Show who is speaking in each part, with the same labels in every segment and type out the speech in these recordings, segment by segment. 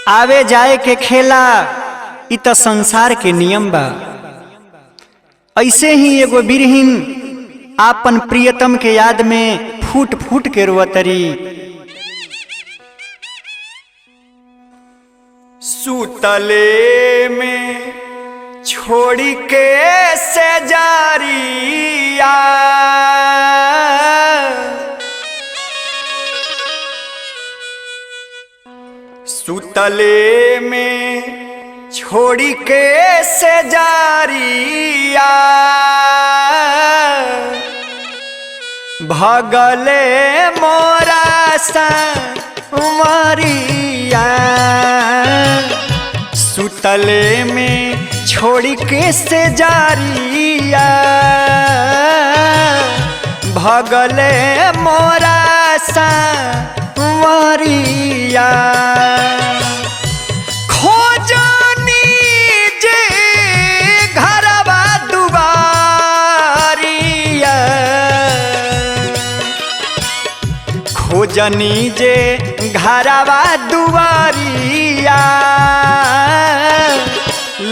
Speaker 1: आवे जाए के खेला इ त संसार के नियम बा। ऐसे ही एगो बिरहीन आपन प्रियतम के याद में फूट फूट के रोवतरी।
Speaker 2: सुतले में छोड़ी के सजारिया सुतले में छोड़ी के सजारिया भगले मोरा संवरिया सुतले में छोड़ी के सजारिया भगले मोरा संवरिया खोजनी जे घरवा दुआरिया खोजनी जे घरवा दुआरिया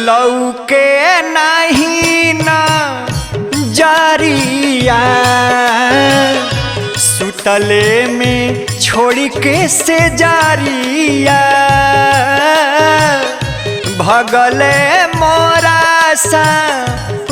Speaker 2: लौके नहीं न जारिया सुतले में छोड़ी के से जारिया भगले मोरा संवरिया।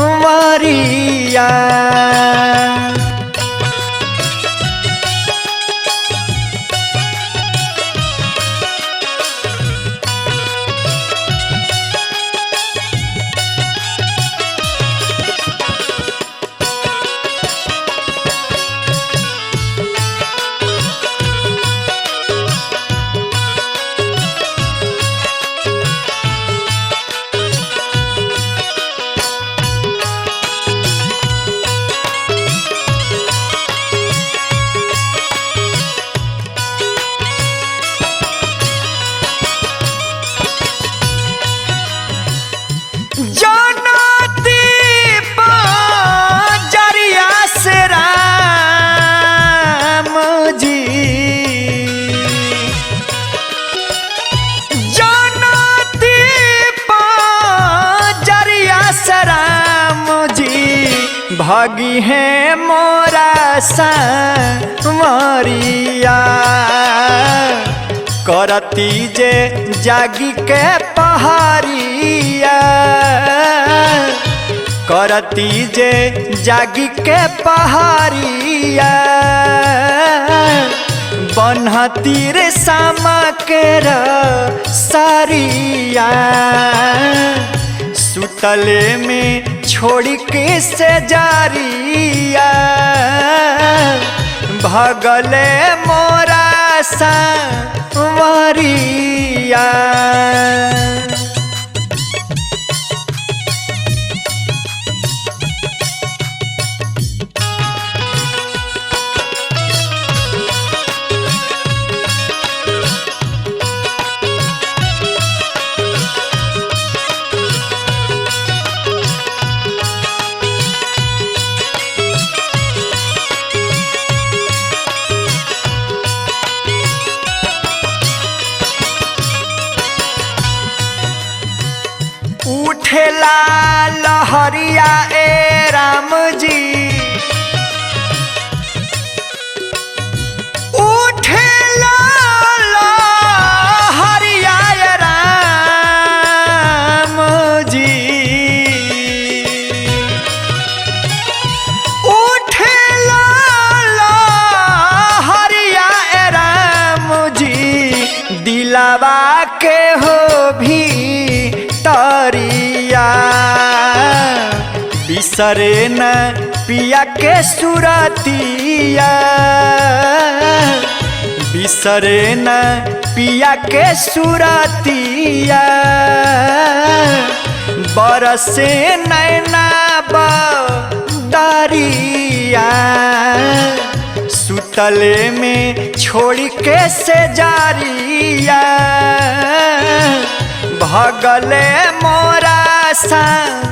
Speaker 2: भागी है मोरा संवरिया करती जे जागी के पहाड़िया करती जे जागी के पहाड़िया बनहती रे सामा के सारिया सुतले में छोड़ी के से जारिया भगले मोरा संवरिया। उठेला लहरिया ए राम जी उठेला लहरिया ए राम जी उठेला लहरिया ए राम जी दिलावा के हो भी तरिया बिसरे न पिया के सुरतिया बिसरे न पिया के सुरतिया बरसे नैना बदरिया सुतले में छोड़ी के से जारिया भगले मोरा संवरिया।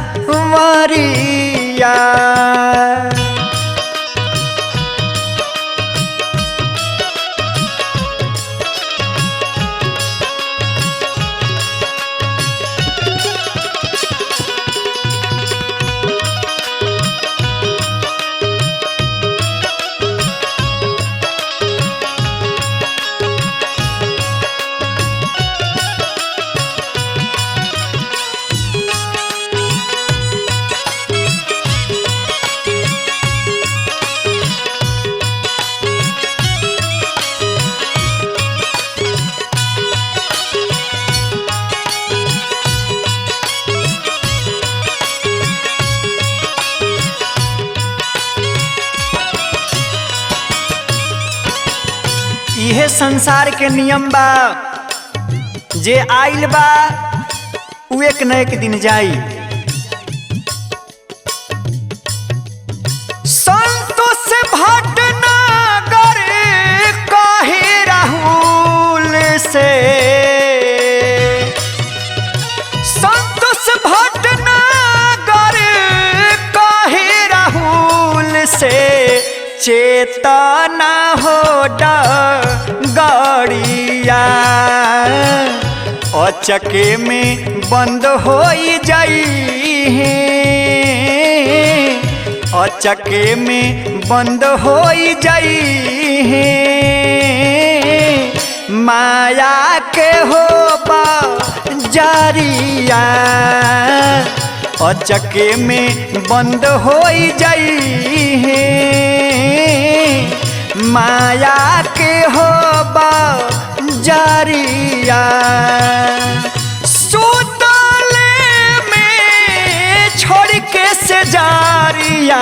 Speaker 1: इहे संसार के नियम बा, जे आइल बा उ एक न एक दिन जाई।
Speaker 2: संतोष भटनागर कहे राहुल से, संतोष भटनागर कहे राहुल से, चेतना हो डगड़िया अचके में बंद हो जाई है, अचके में बंद हो जाई है। माया के हो जारिया अचके में बंद हो जाई है। माया के हो जारिया सुतले में छोड़ के से जारिया,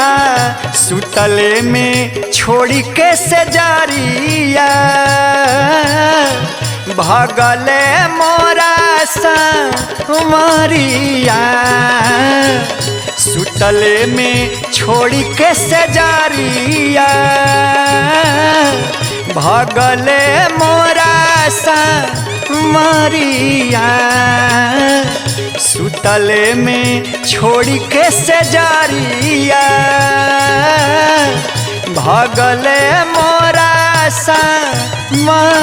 Speaker 2: सुतले में छोड़ के से जारिया, भगले मोरा संवरिया, सुतले में छोड़ के से जारिया, भगले मोरा संवरिया, सुतले में छोड़ के से जारिया, भगले मोरा संवरिया।